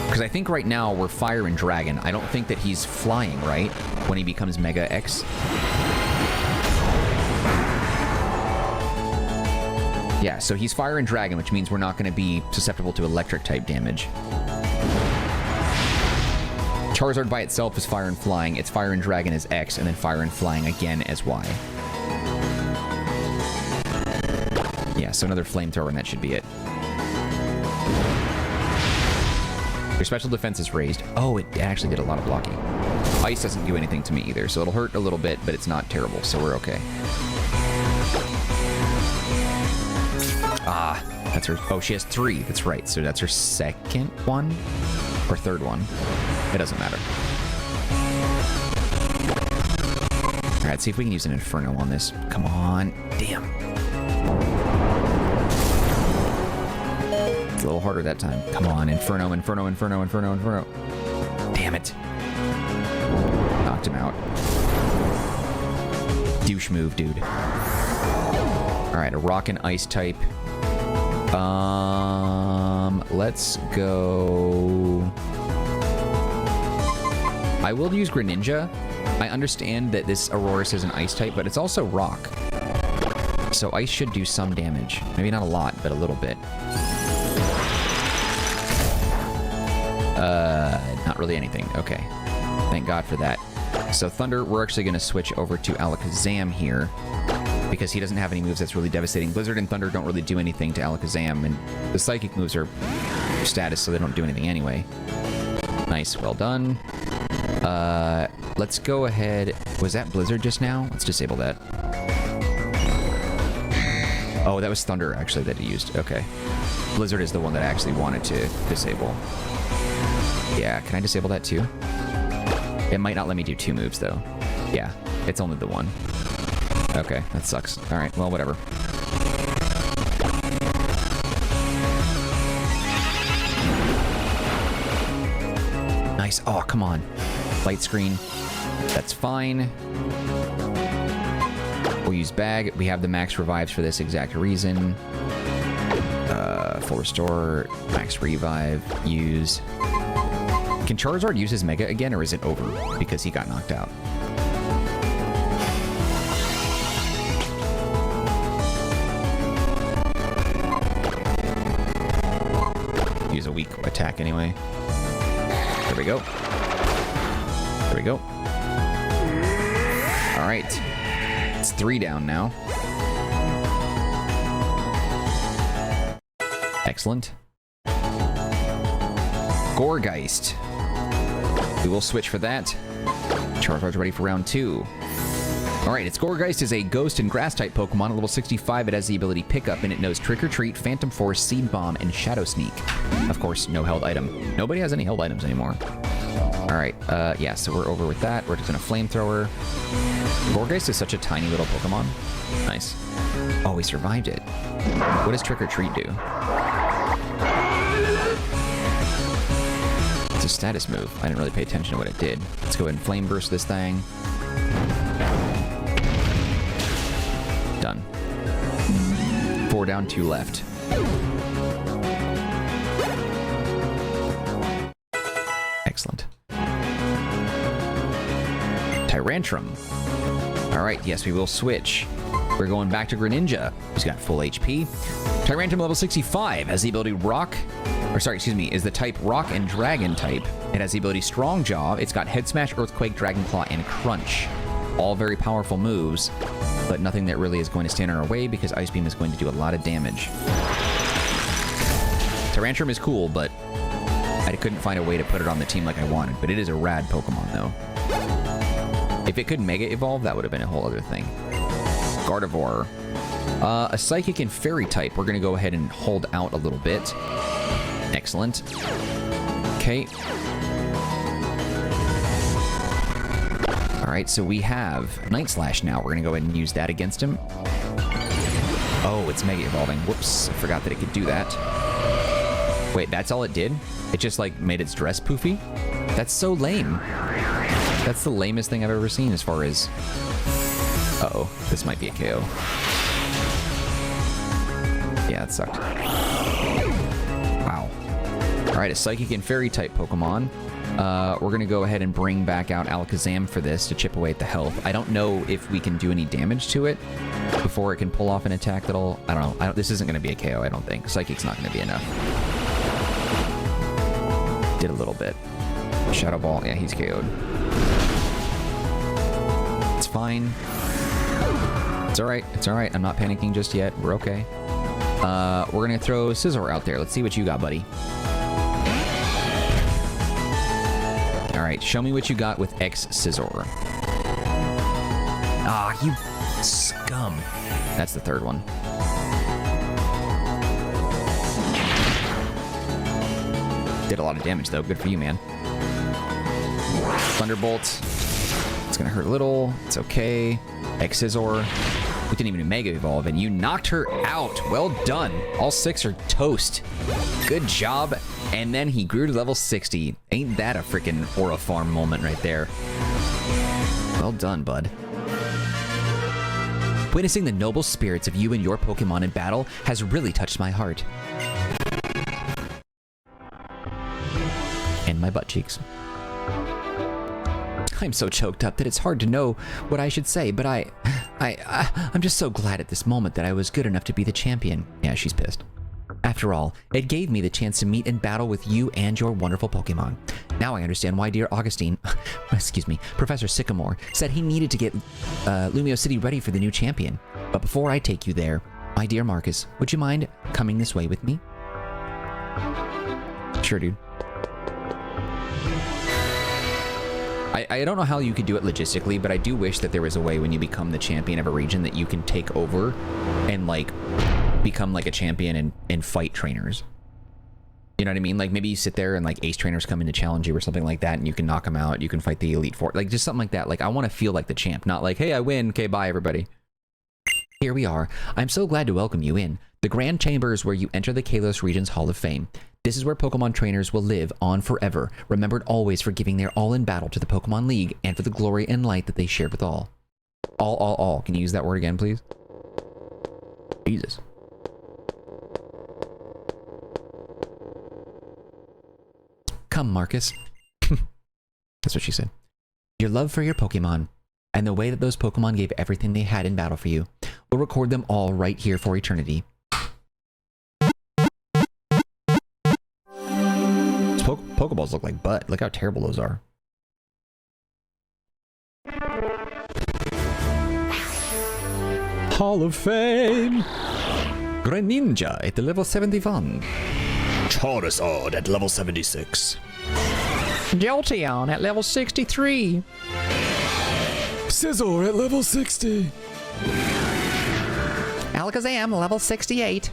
Because I think right now we're Fire and Dragon. I don't think that he's flying, right? When he becomes Mega X. Yeah, so he's Fire and Dragon, which means we're not going to be susceptible to electric type damage. Charizard by itself is Fire and Flying. Its Fire and Dragon is X, and then Fire and Flying again as Y. Yeah, so another flamethrower, and that should be it. Your special defense is raised. Oh, it actually did a lot of blocking. Ice doesn't do anything to me either, so it'll hurt a little bit, but it's not terrible, so we're okay. Ah, that's her. Oh, she has 3. That's right. So that's her second one or third one. It doesn't matter. All right, see if we can use an Inferno on this. Come on. Damn. It's a little harder that time. Come on, Inferno, Inferno, Inferno, Inferno, Inferno. Damn it. Knocked him out. Douche move, dude. All right, a rock and ice type. Let's go. I will use Greninja. I understand that this Aurorus is an ice type, but it's also rock. So ice should do some damage. Maybe not a lot, but a little bit. Not really anything. Okay. Thank God for that. So Thunder, we're actually going to switch over to Alakazam here because he doesn't have any moves that's really devastating. Blizzard and Thunder don't really do anything to Alakazam, and the psychic moves are status, so they don't do anything anyway. Nice. Well done. Let's go ahead. Was that Blizzard just now? Let's disable that. Oh, that was Thunder, actually, that he used. Okay. Blizzard is the one that I actually wanted to disable. Yeah, can I disable that too? It might not let me do 2 moves, though. Yeah, it's only the 1. Okay, that sucks. All right, well, whatever. nice. Oh, come on. Light screen. That's fine. We'll use bag. We have the max revives for this exact reason. Full restore, max revive, use. Can Charizard use his Mega again, or is it over because he got knocked out? Use a weak attack anyway. There we go. There we go. All right. It's 3 down now. Excellent. Gourgeist. We will switch for that. Charizard's ready for round 2. Alright, its Gourgeist is a Ghost and Grass-type Pokemon. At level 65, it has the ability Pickup, and it knows Trick or Treat, Phantom Force, Seed Bomb, and Shadow Sneak. Of course, no held item. Nobody has any held items anymore. Alright, yeah, so we're over with that. We're just gonna Flamethrower. Gourgeist is such a tiny little Pokemon. Nice. Oh, we survived it. What does Trick or Treat do? It's a status move. I didn't really pay attention to what it did. Let's go ahead and Flame Burst this thing. Done. 4 down, 2 left. Excellent. Tyrantrum. Alright, yes, we will switch. We're going back to Greninja, who's got full HP. Tyrantrum level 65 has the ability Rock, or sorry, excuse me, is the type Rock and Dragon type. It has the ability Strong Jaw. It's got Head Smash, Earthquake, Dragon Claw, and Crunch. All very powerful moves, but nothing that really is going to stand in our way because Ice Beam is going to do a lot of damage. Tyrantrum is cool, but I couldn't find a way to put it on the team like I wanted. But it is a rad Pokemon, though. If it could Mega Evolve, that would have been a whole other thing. Gardevoir. A Psychic and Fairy type. We're going to go ahead and hold out a little bit. Excellent. Okay. Alright, so we have Night Slash now. We're going to go ahead and use that against him. Oh, it's Mega Evolving. Whoops, I forgot that it could do that. Wait, that's all it did? It just, like, made its dress poofy? That's so lame. That's the lamest thing I've ever seen as far as... Uh-oh, this might be a KO. Yeah, that sucked. Wow. Alright, a Psychic and Fairy type Pokemon. We're going to go ahead and bring back out Alakazam for this to chip away at the health. I don't know if we can do any damage to it before it can pull off an attack that'll... I don't know. This isn't going to be a KO, I don't think. Psychic's not going to be enough. Did a little bit. Shadow Ball. Yeah, he's KO'd. It's fine. It's alright. It's alright. I'm not panicking just yet. We're okay. We're going to throw Scizor out there. Let's see what you got, buddy. Alright, show me what you got with X Scizor. Ah, you scum. That's the third one. Did a lot of damage, though. Good for you, man. Thunderbolt. It's gonna hurt a little. It's okay. X Scizor. We didn't even Mega Evolve, and you knocked her out. Well done. All 6 are toast. Good job. And then he grew to level 60. Ain't that a freaking Aura Farm moment right there? Well done, bud. Witnessing the noble spirits of you and your Pokemon in battle has really touched my heart. And my butt cheeks. I'm so choked up that it's hard to know what I should say, but I'm just so glad at this moment that I was good enough to be the champion. Yeah, she's pissed. After all, it gave me the chance to meet and battle with you and your wonderful Pokemon. Now I understand why dear Augustine, excuse me, Professor Sycamore, said he needed to get Lumio City ready for the new champion. But before I take you there, my dear Marcus, would you mind coming this way with me? Sure, dude. I don't know how you could do it logistically, but I do wish that there was a way when you become the champion of a region that you can take over and, like, become, like, a champion and fight trainers. You know what I mean? Like, maybe you sit there and, like, ace trainers come in to challenge you or something like that, and you can knock them out. You can fight the Elite Four. Like, just something like that. Like, I want to feel like the champ, not like, hey, I win. Okay, bye, everybody. Here we are. I'm so glad to welcome you in. The Grand Chamber is where you enter the Kalos region's Hall of Fame. This is where Pokemon trainers will live on forever, remembered always for giving their all in battle to the Pokemon League and for the glory and light that they shared with all. All. Can you use that word again, please? Jesus. Come, Marcus. That's what she said. Your love for your Pokemon, and the way that those Pokemon gave everything they had in battle for you, we'll record them all right here for eternity. Pokeballs look like butt. Look how terrible those are. Hall of Fame! Greninja at the level 71. Charizard at level 76. Jolteon at level 63. Scizor at level 60. Alakazam level 68.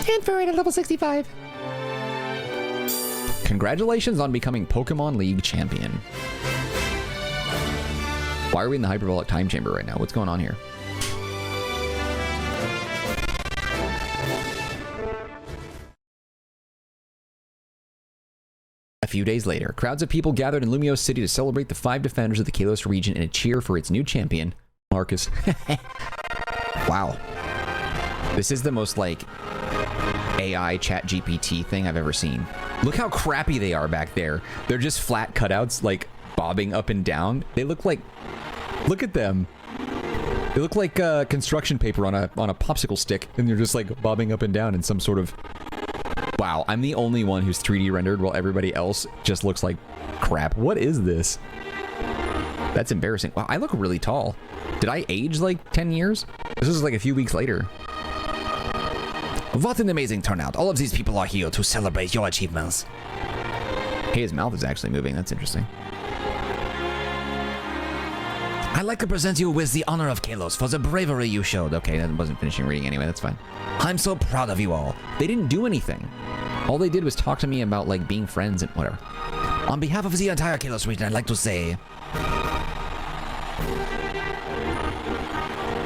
And Furry at level 65. Congratulations on becoming Pokemon League Champion. Why are we in the hyperbolic time chamber right now? What's going on here? A few days later, crowds of people gathered in Lumio City to celebrate the 5 defenders of the Kalos region and a cheer for its new champion, Marcus. Wow. This is the most, like, AI chat GPT thing I've ever seen. Look how crappy they are back there. They're just flat cutouts, like, bobbing up and down. They look like... Look at them. They look like construction paper on a popsicle stick, and they're just, like, bobbing up and down in some sort of... Wow, I'm the only one who's 3D rendered while everybody else just looks like crap. What is this? That's embarrassing. Wow, I look really tall. Did I age like 10 years? This is like a few weeks later. What an amazing turnout. All of these people are here to celebrate your achievements. Hey, his mouth is actually moving. That's interesting. I'd like to present you with the honor of Kalos for the bravery you showed. Okay, that wasn't finishing reading anyway. That's fine. I'm so proud of you all. They didn't do anything. All they did was talk to me about, like, being friends and whatever. On behalf of the entire Kalos region, I'd like to say...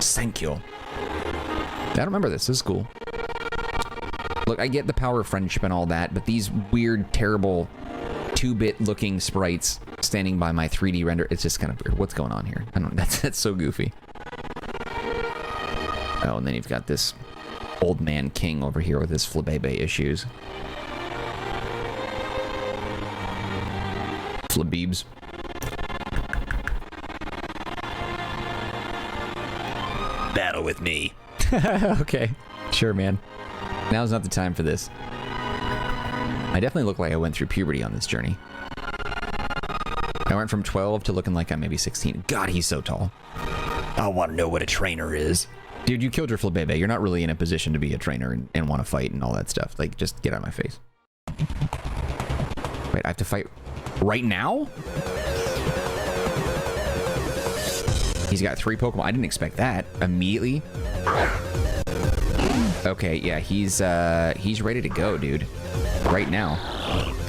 thank you. I don't remember this. This is cool. Look, I get the power of friendship and all that, but these weird, terrible 2-bit looking sprites standing by my 3D render, it's just kind of weird. What's going on here? I don't know. That's so goofy. Oh, and then you've got this old man king over here with his flabebe issues. Flabebes. Battle with me. Okay. Sure, man. Now's not the time for this. I definitely look like I went through puberty on this journey. I went from 12 to looking like I'm maybe 16. God, he's so tall. I want to know what a trainer is. Dude, you killed your flabebe. You're not really in a position to be a trainer and want to fight and all that stuff. Like, just get out of my face. Wait, I have to fight right now? He's got 3 Pokemon. I didn't expect that. Immediately. Okay, yeah, he's ready to go, dude. Right now.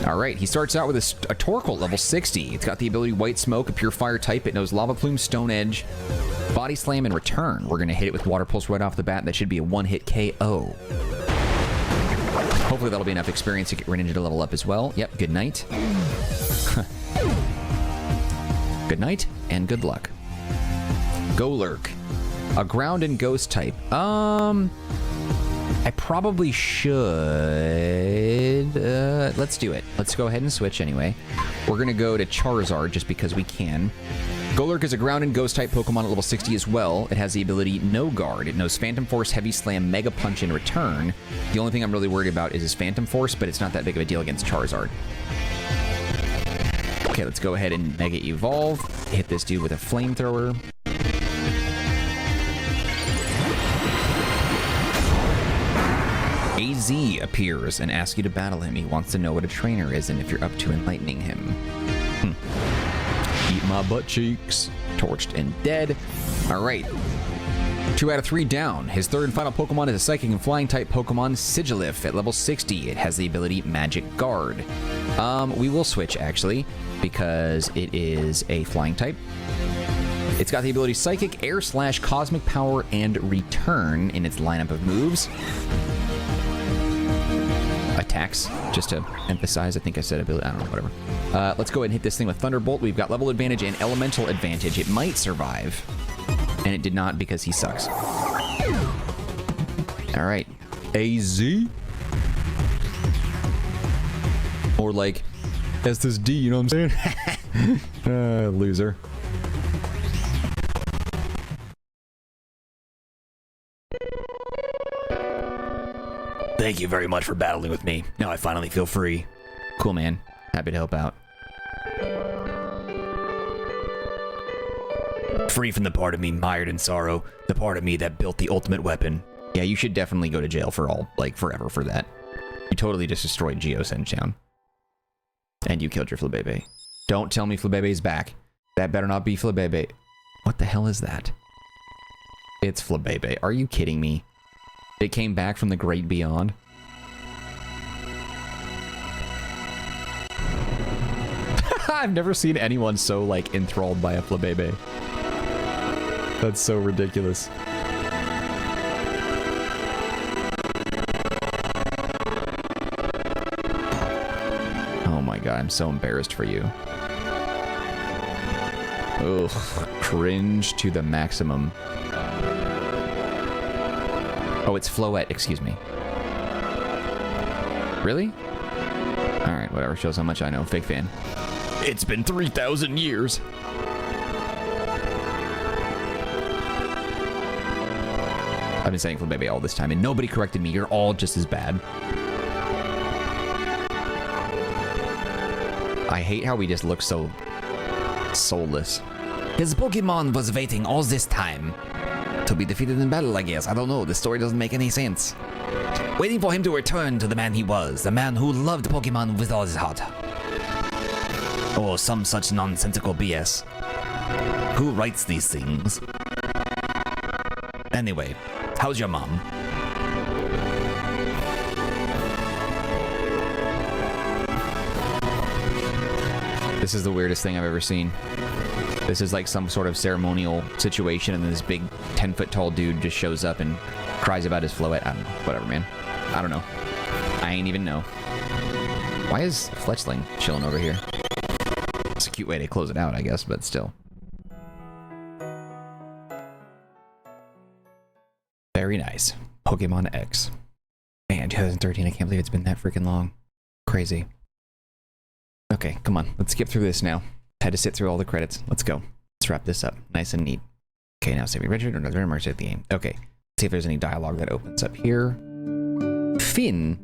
All right, he starts out with a Torkoal level 60. It's got the ability White Smoke, a pure fire type. It knows Lava Plume, Stone Edge, Body Slam, and Return. We're gonna hit it with Water Pulse right off the bat. That should be a 1-hit KO. Hopefully that'll be enough experience to get Greninja to level up as well. Yep, good night. Good night, and good luck. Golurk, a ground and ghost type. I probably should. Let's do it. Let's go ahead and switch anyway. We're gonna go to Charizard just because we can. Golurk is a ground and ghost type Pokemon at level 60 as well. It has the ability No Guard. It knows Phantom Force, Heavy Slam, Mega Punch, and Return. The only thing I'm really worried about is his Phantom Force, but it's not that big of a deal against Charizard. Okay, let's go ahead and Mega Evolve. Hit this dude with a Flamethrower. AZ appears and asks you to battle him. He wants to know what a trainer is and if you're up to enlightening him. Eat my butt cheeks. Torched and dead. All right. 2 out of 3 down. His third and final Pokemon is a Psychic and Flying type Pokemon, Sigilyph at level 60. It has the ability Magic Guard. We will switch actually because it is a Flying type. It's got the ability Psychic, Air Slash, Cosmic Power, and Return in its lineup of moves. attacks, just to emphasize. I think I said ability. I don't know, whatever. Let's go ahead and hit this thing with Thunderbolt. We've got level advantage and elemental advantage. It might survive, and it did not because he sucks. All right, AZ, or like SSD. You know what I'm saying? Loser. Thank you very much for battling with me. Now I finally feel free. Cool, man. Happy to help out. Free from the part of me mired in sorrow, the part of me that built the ultimate weapon. Yeah, you should definitely go to jail for forever for that. You totally just destroyed Geosentown. And you killed your Flabébé. Don't tell me Flabébe's back. That better not be Flabébé. What the hell is that? It's Flabébé. Are you kidding me? It came back from the great beyond. I've never seen anyone so, like, enthralled by a Flabébé. That's so ridiculous. Oh my god, I'm so embarrassed for you. Ugh, cringe to the maximum. Oh, it's Floette, excuse me. Really? Alright, whatever, shows how much I know. Fake fan. It's been 3,000 years. I've been saying Flabébé all this time, and nobody corrected me. You're all just as bad. I hate how we just look so soulless. His Pokemon was waiting all this time to be defeated in battle, I guess. I don't know. The story doesn't make any sense. Waiting for him to return to the man he was, the man who loved Pokemon with all his heart. Or some such nonsensical BS. Who writes these things? Anyway, how's your mom? This is the weirdest thing I've ever seen. This is like some sort of ceremonial situation, and then this big 10-foot tall dude just shows up and cries about his Floette. I don't know. Whatever, man. I don't know. I ain't even know. Why is Fletchling chilling over here? It's a cute way to close it out, I guess, but still. Very nice. Pokemon X. Man, 2013, I can't believe it's been that freaking long. Crazy. Okay, come on. Let's skip through this now. Had to sit through all the credits. Let's go. Let's wrap this up. Nice and neat. Okay, now say we Richard or another immerse at the game. Okay. Let's see if there's any dialogue that opens up here. Finn.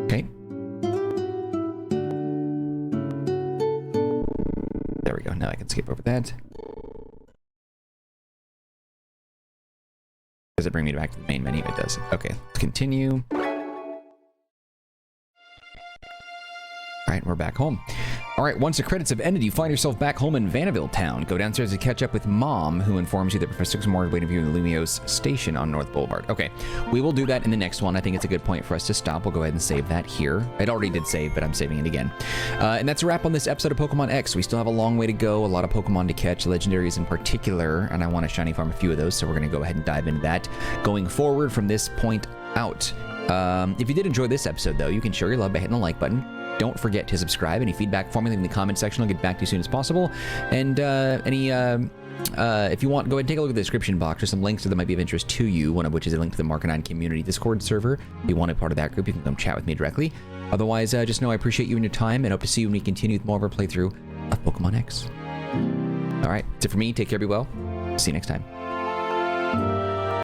Okay. There we go. Now I can skip over that. Does it bring me back to the main menu? It does. Okay, let's continue. All right, we're back home. All right, once the credits have ended, you find yourself back home in Vanderbilt Town. Go downstairs to catch up with Mom, who informs you that Professor Xmore is waiting for you in the Lumiose station on North Boulevard. Okay, we will do that in the next one. I think it's a good point for us to stop. We'll go ahead and save that here. It already did save, but I'm saving it again. And that's a wrap on this episode of Pokemon X. We still have a long way to go, a lot of Pokemon to catch, legendaries in particular, and I want to shiny farm a few of those, so we're going to go ahead and dive into that going forward from this point out. If you did enjoy this episode, though, you can show your love by hitting the like button. Don't forget to subscribe. Any feedback for me, leave in the comment section. I'll get back to you as soon as possible. And if you want, go ahead and take a look at the description box. There's some links that might be of interest to you, one of which is a link to the Marcanine community Discord server. If you want to be part of that group, you can come chat with me directly. Otherwise, just know I appreciate you and your time, and hope to see you when we continue with more of our playthrough of Pokemon X. All right, that's it for me. Take care, be well. See you next time.